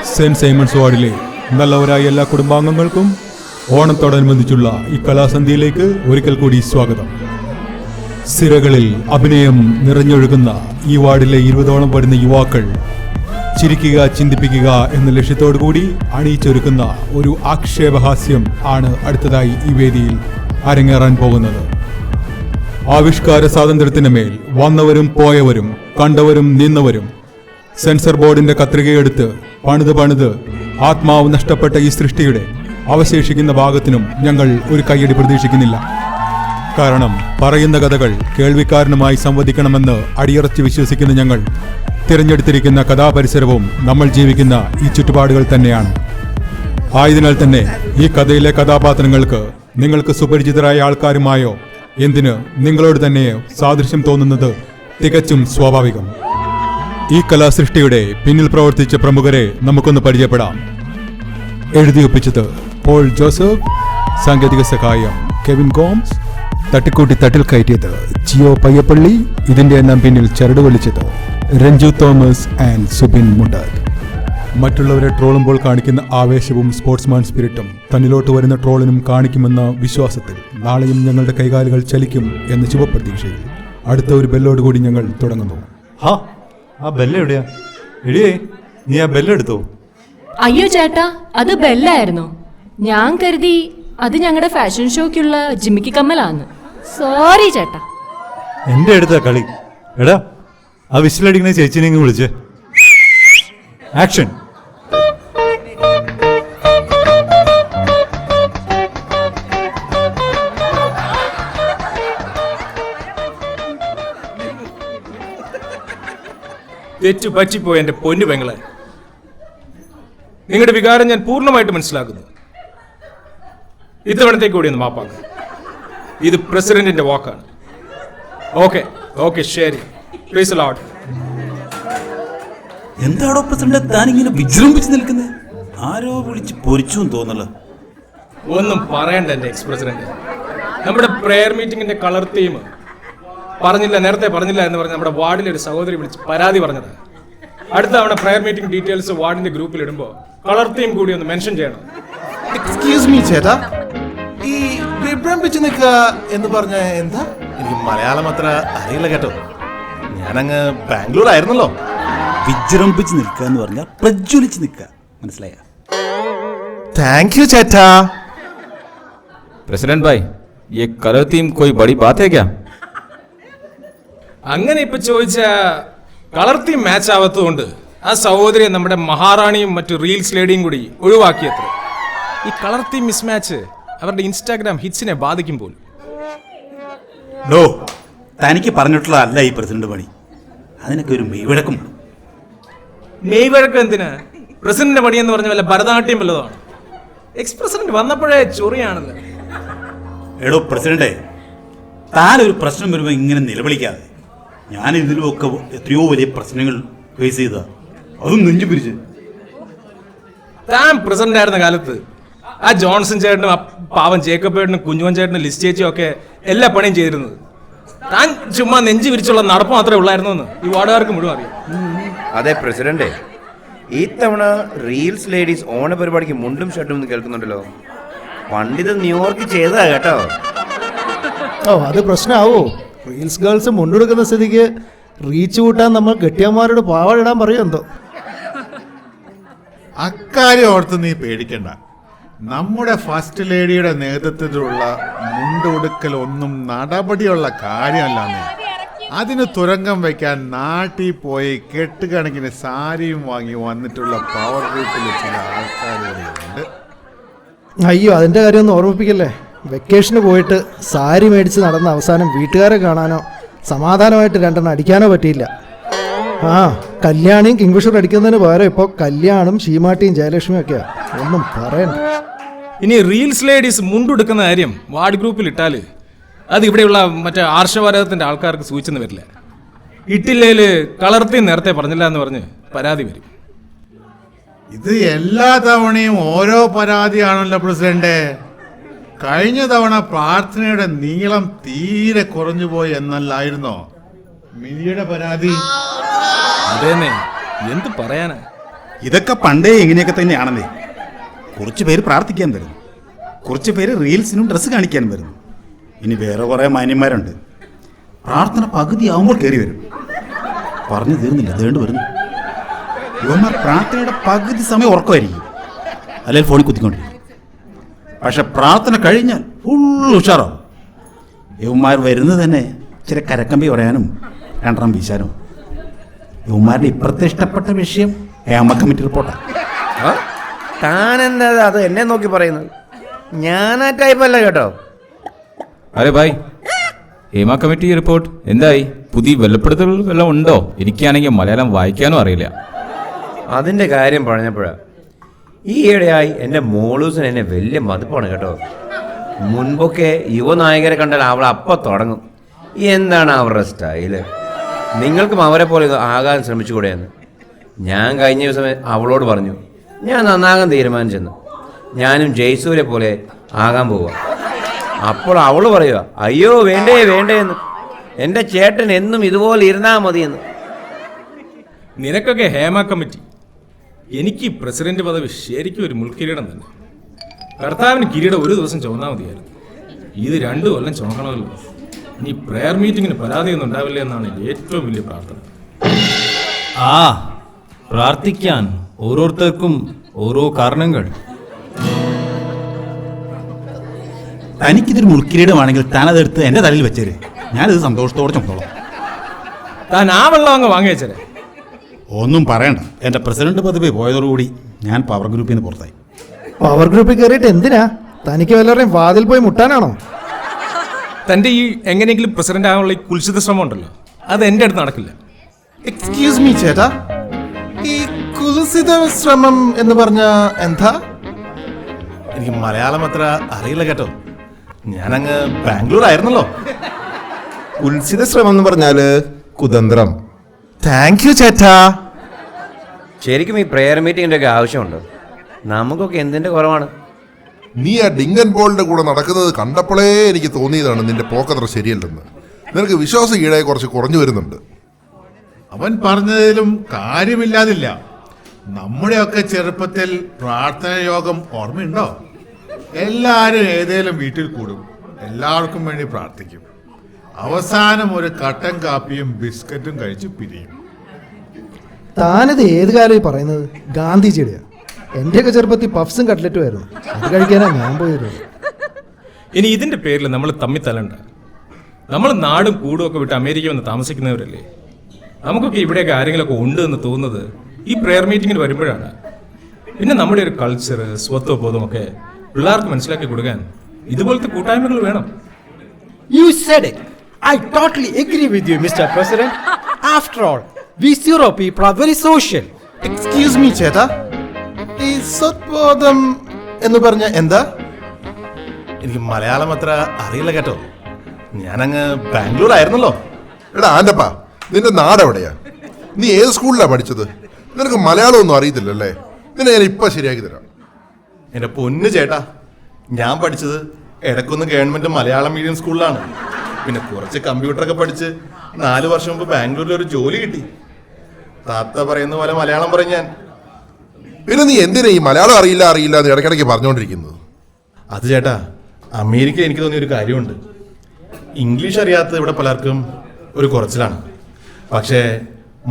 Saint Symons വാർഡിലെ നല്ലവരായ എല്ലാ കുടുംബാംഗങ്ങൾക്കും ഓണത്തോടനുബന്ധിച്ചുള്ള ഈ കലാസന്ധ്യയിലേക്ക് ഒരിക്കൽ കൂടി സ്വാഗതം. സിരകളിൽ അഭിനയം നിറഞ്ഞൊഴുകുന്ന ഈ വാർഡിലെ 20ഓളം വരുന്ന യുവാക്കൾ ചിരിക്കുക, ചിന്തിപ്പിക്കുക എന്ന ലക്ഷ്യത്തോടുകൂടി അണിയിച്ചൊരുക്കുന്ന ഒരു ആക്ഷേപഹാസ്യം ആണ് അടുത്തതായി ഈ വേദിയിൽ അരങ്ങേറാൻ പോകുന്നത്. ആവിഷ്കാര സ്വാതന്ത്ര്യത്തിന് മേൽ വന്നവരും പോയവരും കണ്ടവരും നിന്നവരും സെൻസർ ബോർഡിന്റെ കത്രികയെടുത്ത് പണിത് ആത്മാവ് നഷ്ടപ്പെട്ട ഈ സൃഷ്ടിയുടെ അവശേഷിക്കുന്ന ഭാഗത്തിനും ഞങ്ങൾ ഒരു കയ്യടി പ്രതീക്ഷിക്കുന്നില്ല. കാരണം പറയുന്ന കഥകൾ കേൾവിക്കാരനുമായി സംവദിക്കണമെന്ന് അടിയുറച്ച് വിശ്വസിക്കുന്ന ഞങ്ങൾ തിരഞ്ഞെടുത്തിരിക്കുന്ന കഥാപരിസരവും നമ്മൾ ജീവിക്കുന്ന ഈ ചുറ്റുപാടുകൾ തന്നെയാണ്. ആയതിനാൽ തന്നെ ഈ കഥയിലെ കഥാപാത്രങ്ങൾക്ക് നിങ്ങൾക്ക് സുപരിചിതരായ ആൾക്കാരുമായോ എന്തിന് നിങ്ങളോട് തന്നെ സാദൃശ്യം തോന്നുന്നത് തികച്ചും സ്വാഭാവികം. ഈ കലാസൃഷ്ടിയുടെ പിന്നിൽ പ്രവർത്തിച്ച പ്രമുഖരെ നമുക്കൊന്ന് പരിചയപ്പെടാം. എഴുതിയൊപ്പിച്ചത് പോൾ ജോസഫ്, സാങ്കേതിക സഹായം കെവിൻ ഗോംസ്, തട്ടിക്കൂട്ടി തട്ടിൽ കയറ്റിയത് ജിയോ പയ്യപ്പള്ളി, ഇതിന്റെ എല്ലാം പിന്നിൽ ചരട് വലിച്ചത് രഞ്ജു തോമസ് ആൻഡ് സുബിൻ മുണ്ടാദ്. മറ്റുള്ളവരെ ട്രോളുമ്പോൾ കാണിക്കുന്ന ആവേശവും സ്പോർട്സ്മാൻ സ്പിരിറ്റും തന്നിലോട്ട് വരുന്ന ട്രോളിനും കാണിക്കുമെന്ന വിശ്വാസത്തിൽ നാളെയും ഞങ്ങളുടെ കൈകാലുകൾ ചലിക്കും എന്ന ശുഭപ്രതീക്ഷയിൽ അടുത്ത ഒരു ബെല്ലോടുകൂടി ഞങ്ങൾ തുടങ്ങുന്നു. ആ ബെല്ല് എവിടെയാ? എടിയേ, നീ ആ ബെല്ലെടുത്തോ? അയ്യോ ചേട്ടാ, അത് ബെല്ലായിരുന്നു. ഞാൻ കരുതി അത് ഞങ്ങളുടെ ഫാഷൻ ഷോയ്ക്കുള്ള ജിമിക്ക് കമ്മലാന്ന്. സോറി ചേട്ടാ. എന്റെ അടുത്താ കളി. എടാ, ആ വിസിലടിക്കുന്ന ചേച്ചിനെ ഇങ്ങ് വിളിച്ചേ. ആക്ഷൻ. തെറ്റു പറ്റിപ്പോയി എന്റെ പൊന്നു പെങ്ങളെ. നിങ്ങളുടെ വികാരം ഞാൻ പൂർണ്ണമായിട്ട് മനസ്സിലാക്കുന്നു. ഇത്തവണത്തേക്ക് കൂടി ഒന്ന് മാപ്പാക്കും. ഇത് പ്രസിഡന്റിന്റെ വാക്കാണ്. ഓക്കെ ശരി. പ്ലീസ് ലോട്ട്. എന്താണോ പ്രസിഡന്റ് താനിങ്ങനെ വിജൃംഭിച്ച് നിൽക്കുന്നത്? ആരോ വിളിച്ച് പൊരിച്ചു തോന്നല്ലോ. ഒന്നും പറയണ്ട എന്റെ എക്സ് പ്രസിഡന്റ്. നമ്മുടെ പ്രെയർ മീറ്റിംഗിന്റെ കളർ തീം നേരത്തെ പറഞ്ഞില്ല എന്ന് പറഞ്ഞ് നമ്മുടെ വാർഡിലെ ഒരു സഹോദരി വിളിച്ച് പരാതി പറഞ്ഞത്. അടുത്ത തവണ പ്രെയർ മീറ്റിംഗ് ഡീറ്റെയിൽസ് വാർഡിന്റെ ഗ്രൂപ്പിൽ ഇടുമ്പോൾ കളർ തീം കൂടി ഒന്ന് മെൻഷൻ ചെയ്യണം. എക്സ്ക്യൂസ് മീ ചേട്ടാ, ഈ വിഭ്രമിച്ച് നിൽക്കുക എന്ന് പറഞ്ഞ എന്താ? എനിക്ക് മലയാളം അത്ര അറിയില്ല കേട്ടോ. ഞാനങ്ങ് ബാംഗ്ലൂർ ആയിരുന്നല്ലോ. വിജൃംഭിച്ച് നിൽക്കുക എന്ന് പറഞ്ഞാൽ പ്രജ്വലിച്ച് നിൽക്കുക, മനസ്സിലായ? താങ്ക് യു ചേട്ടാ. प्रेसिडेंट भाई, ये कलर थीम कोई बड़ी बात है क्या? അങ്ങനെ ഇപ്പൊ ചോദിച്ച കളർ തീം മാച്ച് ആവാത്തതുകൊണ്ട് ആ സഹോദരിയെ നമ്മുടെ മഹാറാണിയും മറ്റു റീൽസ് ലേഡിയും കൂടി ഒഴിവാക്കിയത്ര. ഈ കളർ തീം മിസ്മാച്ച് അവരുടെ ഇൻസ്റ്റാഗ്രാം ഹിറ്റ്സിനെ ബാധിക്കും പോലും. ഡോ, തനിക്ക് പറഞ്ഞിട്ടുള്ള അല്ല ഈ പ്രസിഡന്റ് പണി. അതിനൊക്കെ ഒരു മെയ്വഴക്കം. മെയ്വഴക്കം എന്തിനാ? പ്രസിഡന്റിന്റെ പണി എന്ന് പറഞ്ഞ വല്ല ഭരതനാട്യം വല്ലതാണ്. എക്സ് പ്രസിഡന്റ് വന്നപ്പോഴേ ചൊറിയാണല്ലോ. എടോ പ്രസിഡന്റെ, താനൊരു പ്രശ്നം വരുമ്പോൾ ഇങ്ങനെ നിലവിളിക്കാതെ. ഞാൻ ഇതിലുമൊക്കെ എത്രയോ വലിയ പ്രശ്നങ്ങൾ ഫേസ് ചെയ്താ, അതും നെഞ്ചു പിരിച്ച്. താൻ പ്രസിഡന്റ് ആയിരുന്ന കാലത്ത് ആ ജോൺസൺ ചേട്ടനും ആ പാവൻ ജേക്കബ് ചേട്ടനും കുഞ്ഞുവൻ ചേട്ടനും ലിസ്റ്റ് ചേച്ചിയും ഒക്കെ എല്ലാ പണിയും ചെയ്തിരുന്നത്. താൻ ചുമ്മാ നെഞ്ചു വിരിച്ചുള്ള നടപ്പ് മാത്രമേ ഉള്ളായിരുന്നു എന്ന് ഈ വാർഡുകാർക്ക് മുഴുവൻ അറിയാം. അതെ പ്രസിഡന്റ്, ഈ തവണ റീൽസ് ലേഡീസ് ഓണ പരിപാടിക്ക് മുണ്ടും ഷർട്ടും എന്ന് കേൾക്കുന്നുണ്ടല്ലോ. പണ്ടിത് ന്യൂയോർക്ക് ചെയ്തതാ കേട്ടോ. അത് പ്രശ്നമാവോ? റീൽസ് ഗേൾസ് മുണ്ടെടുക്കുന്ന സ്ഥിതിക്ക് റീച്ച് കൂട്ടാൻ നമ്മൾ കെട്ടിയന്മാരോട് പാവാടിടാൻ പറയും എന്തോ. അക്കാര്യം ഓർത്ത് നീ പേടിക്കണ്ട. നമ്മുടെ ഫസ്റ്റ് ലേഡിയുടെ നേതൃത്വത്തിലുള്ള മുണ്ടുടുക്കൽ ഒന്നും നടപടിയുള്ള കാര്യമല്ലാന്ന്. അതിന് തുരങ്കം വയ്ക്കാൻ നാട്ടിൽ പോയി കെട്ടുകണക്കിന് സാരിയും വാങ്ങി വന്നിട്ടുള്ള പവർ ഗ്രൂപ്പിൽ ചില ആൾക്കാരുണ്ട്. അയ്യോ, അതിൻ്റെ കാര്യമൊന്നും ഓർമ്മിപ്പിക്കല്ലേ. വെക്കേഷന് പോയിട്ട് സാരി മേടിച്ച് നടന്ന അവസാനം വീട്ടുകാരെ കാണാനോ സമാധാനമായിട്ട് രണ്ടെണ്ണം അടിക്കാനോ പറ്റിയില്ല. കല്യാണിയും കിങ്ഫിഷർ അടിക്കുന്നതിന് പകരം ഇപ്പോൾ കല്യാണും ശീമാട്ടിയും ജയലക്ഷ്മിയും ഒക്കെയാ. ഒന്നും പറയണ്ട. ഇനി റീൽസ് ലേഡീസ് മുണ്ടെടുക്കുന്ന കാര്യം വാർഡ് ഗ്രൂപ്പിൽ ഇട്ടാൽ അത് ഇവിടെയുള്ള മറ്റേ ആർഷവാരകത്തിന്റെ ആൾക്കാർക്ക് സൂചിച്ചെന്ന് വരില്ല. ഇട്ടില്ലേല് കളർത്തി നേരത്തെ പറഞ്ഞില്ല എന്ന് പറഞ്ഞ് പരാതി വരും. ഇത് എല്ലാ തവണയും ഓരോ പരാതിയാണല്ലോ പ്രസിഡന്റ്. കഴിഞ്ഞ തവണ പ്രാർത്ഥനയുടെ നീളം തീരെ കുറഞ്ഞുപോയി എന്നല്ലായിരുന്നോ മിനിയുടെ പരാതി? അതേന്നെ, എന്ത് പറയാനാ. ഇതൊക്കെ പണ്ടേ ഇങ്ങനെയൊക്കെ തന്നെയാണെന്നേ. കുറച്ച് പേര് പ്രാർത്ഥിക്കാൻ വരുന്നു, കുറച്ച് പേര് റീൽസിനും ഡ്രസ്സ് കാണിക്കാൻ വരുന്നു. ഇനി വേറെ കുറേ മാന്യന്മാരുണ്ട്, പ്രാർത്ഥന പകുതി ആവുമ്പോൾ കയറി വരും. പറഞ്ഞു തീർന്നില്ല, ദേണ്ട് വരുന്നു. ഇവന്മാർ പ്രാർത്ഥനയുടെ പകുതി സമയം ഉറക്കമായിരിക്കും, അല്ലെങ്കിൽ ഫോണിൽ കുത്തിക്കൊണ്ടിരിക്കും. പക്ഷെ പ്രാർത്ഥന കഴിഞ്ഞാൽ ഫുൾ ഉഷാറാവും. ഇവന്മാർ വരുന്നത് തന്നെ ഇച്ചിരി കരക്കമ്പി പറയാനും രണ്ടെണ്ണം വീശാനും. ഇവന്മാരുടെ ഇപ്പുറത്തെ ഇഷ്ടപ്പെട്ട വിഷയം ഹേമ കമ്മിറ്റി റിപ്പോർട്ടാണ്. താനെന്താ അത് എന്നെ നോക്കി പറയുന്നത്? ഞാൻ ആ ടൈപ്പല്ല കേട്ടോ. അരെ ഭായ്, ഹേമ കമ്മിറ്റി റിപ്പോർട്ട് എന്തായി? പുതിയ വെളിപ്പെടുത്തലുകൾ വല്ലതും ഉണ്ടോ? എനിക്കാണെങ്കിൽ മലയാളം വായിക്കാനും അറിയില്ല. അതിൻ്റെ കാര്യം പറഞ്ഞപ്പോഴാ ഈയിടെയായി എൻ്റെ മോളൂസിന് എന്നെ വലിയ മതിപ്പാണ് കേട്ടോ. മുൻപൊക്കെ യുവനായകരെ കണ്ടാൽ അവൾ അപ്പം തുടങ്ങും, എന്താണ് അവരുടെ സ്റ്റൈല്, നിങ്ങൾക്കും അവരെ പോലെ ആകാൻ ശ്രമിച്ചുകൂടെയെന്ന്. ഞാൻ കഴിഞ്ഞ ദിവസം അവളോട് പറഞ്ഞു, ഞാൻ നന്നാകാൻ തീരുമാനിച്ചെന്ന്. ഞാനും ജയ്സൂരെ പോലെ ആകാൻ പോവുക. അപ്പോൾ അവൾ പറയുക, അയ്യോ വേണ്ടേ വേണ്ടേ എന്ന്, എൻ്റെ ചേട്ടൻ എന്നും ഇതുപോലെ ഇരുന്നാൽ മതിയെന്ന്. നിനക്കൊക്കെ ഹേമ കമ്മിറ്റി, എനിക്ക് ഈ പ്രസിഡന്റ് പദവി ശരിക്കും ഒരു മുൾക്കിരീടം തന്നെ. കർത്താവിന് കിരീടം ഒരു ദിവസം ചുമന്നാൽ മതിയായിരുന്നു, ഇത് 2 കൊല്ലം ചുമക്കണമല്ലോ. ഇനി പ്രെയർ മീറ്റിങ്ങിന് പരാതിയൊന്നും ഉണ്ടാവില്ല എന്നാണ് എൻ്റെ ഏറ്റവും വലിയ പ്രാർത്ഥന. പ്രാർത്ഥിക്കാൻ ഓരോരുത്തർക്കും ഓരോ കാരണങ്ങൾ. തനിക്കിതൊരു മുൾക്കിരീടമാണെങ്കിൽ താനതെടുത്ത് എൻ്റെ തലയിൽ വെച്ചേര്, ഞാനിത് സന്തോഷത്തോടെ ചുമത്തോളാം. താൻ ആ വെള്ളം അങ്ങ് വാങ്ങിച്ചേരെ. ഒന്നും പറയണ്ട, എൻ്റെ പ്രസിഡന്റ് പദവി പോയതോടുകൂടി ഞാൻ പവർ ഗ്രൂപ്പിൽ നിന്ന് പുറത്തായി. പവർ ഗ്രൂപ്പിൽ കയറിയിട്ട് എന്തിനാ? തനിക്ക് വല്ലവരെയും വാതിൽ പോയി മുട്ടാനാണോ? തൻ്റെ ഈ എങ്ങനെയെങ്കിലും പ്രസിഡന്റ് ആകാനുള്ള ഈ കുൽസിത ശ്രമം ഉണ്ടല്ലോ, അത് എൻ്റെ അടുത്ത് നടക്കില്ല. എക്സ്ക്യൂസ് മീ ചേട്ടാ, ഈ കുൽസിത ശ്രമം എന്ന് പറഞ്ഞ എന്താ? എനിക്ക് മലയാളം അത്ര അറിയില്ല കേട്ടോ, ഞാനങ്ങ് ബാംഗ്ലൂർ ആയിരുന്നല്ലോ. കുൽസിത ശ്രമം എന്ന് പറഞ്ഞാല് കുതന്ത്രം. താങ്ക് യു ചേട്ടാ. ശരിക്കും ഈ പ്രെയർ മീറ്റിങ്ങിൻ്റെ ഒക്കെ ആവശ്യമുണ്ടോ? നമുക്കൊക്കെ എന്തിൻ്റെ കുറവാണ്? നീ ആ ഡിങ്കൻ ബോളിന്റെ കൂടെ നടക്കുന്നത് കണ്ടപ്പോഴേ എനിക്ക് തോന്നിയതാണ് നിന്റെ പോക്കത്ര ശരിയല്ലെന്ന്. നിനക്ക് വിശ്വാസം ഈടെ കുറച്ച് കുറഞ്ഞു വരുന്നുണ്ട്. അവൻ പറഞ്ഞതിലും കാര്യമില്ലാതില്ല. നമ്മുടെയൊക്കെ ചെറുപ്പത്തിൽ പ്രാർത്ഥന യോഗം ഓർമ്മയുണ്ടോ? എല്ലാവരും ഏതേലും വീട്ടിൽ കൂടും, എല്ലാവർക്കും വേണ്ടി പ്രാർത്ഥിക്കും. അവസാനം ഒരു കട്ടൻ കാപ്പിയും ബിസ്ക്കറ്റും കഴിച്ച് പിരിയും. താനിത് ഏത് കാലം പറയുന്നത്? ഗാന്ധിജിയുടെയാ? എന്റെയൊക്കെ ചെറുപ്പത്തിൽ പഫ്സും കട്ട്ലറ്റും ആയിരുന്നു, അത് കഴിക്കാനാ ഞാൻ പോയിരുന്നത്. ഇനി ഇതിൻ്റെ പേരിൽ നമ്മൾ തമ്മിൽ തല്ലണ്ട. നമ്മൾ നാടും കൂടും ഒക്കെ വിട്ട് അമേരിക്ക വന്ന് താമസിക്കുന്നവരല്ലേ. നമുക്കൊക്കെ ഇവിടെയൊക്കെ ആരെങ്കിലുമൊക്കെ ഉണ്ട് എന്ന് തോന്നുന്നത് ഈ പ്രെയർ മീറ്റിങ്ങിന് വരുമ്പോഴാണ്. പിന്നെ നമ്മുടെ ഒരു കൾച്ചർ, സ്വത്വബോധമൊക്കെ പിള്ളേർക്ക് മനസ്സിലാക്കി കൊടുക്കാൻ ഇതുപോലത്തെ കൂട്ടായ്മകൾ വേണം. You said it. I totally agree with you, Mr. President. After all, we Euro people are very social. Excuse me ചേട്ടാ, ഈ സ്വത്ബോധം എന്ന് പറഞ്ഞ എന്താ? എനിക്ക് മലയാളം അത്ര അറിയില്ല കേട്ടോ, ഞാനങ്ങ് ബാംഗ്ലൂർ ആയിരുന്നല്ലോ. എടാ ആൻ്റപ്പാ, നിന്റെ നാടെവിടെയാ? നീ ഏത് സ്കൂളിലാ പഠിച്ചത്? നിനക്ക് മലയാളം ഒന്നും അറിയത്തില്ലല്ലേ? നിന്നെ ഞാൻ ഇപ്പൊ ശരിയാക്കി തരാം. എൻ്റെ പൊന്നു ചേട്ടാ, ഞാൻ പഠിച്ചത് എടക്കുന്ന് ഗവൺമെന്റ് മലയാളം മീഡിയം സ്കൂളിലാണ്. പിന്നെ കുറച്ച് കമ്പ്യൂട്ടറൊക്കെ പഠിച്ച് 4 വർഷം മുമ്പ് ബാംഗ്ലൂരിൽ ഒരു ജോലി കിട്ടി. താത്ത പറയുന്ന പോലെ മലയാളം പറയും ഞാൻ. പിന്നെ നീ എന്തിനാ ഈ മലയാളം അറിയില്ല അറിയില്ല എന്ന് ഇടയ്ക്കിടയ്ക്ക് പറഞ്ഞുകൊണ്ടിരിക്കുന്നത്? അത് ചേട്ടാ, അമേരിക്ക എനിക്ക് തോന്നിയ ഒരു കാര്യമുണ്ട്. ഇംഗ്ലീഷ് അറിയാത്തത് ഇവിടെ പലർക്കും ഒരു കുറച്ചിലാണ്, പക്ഷേ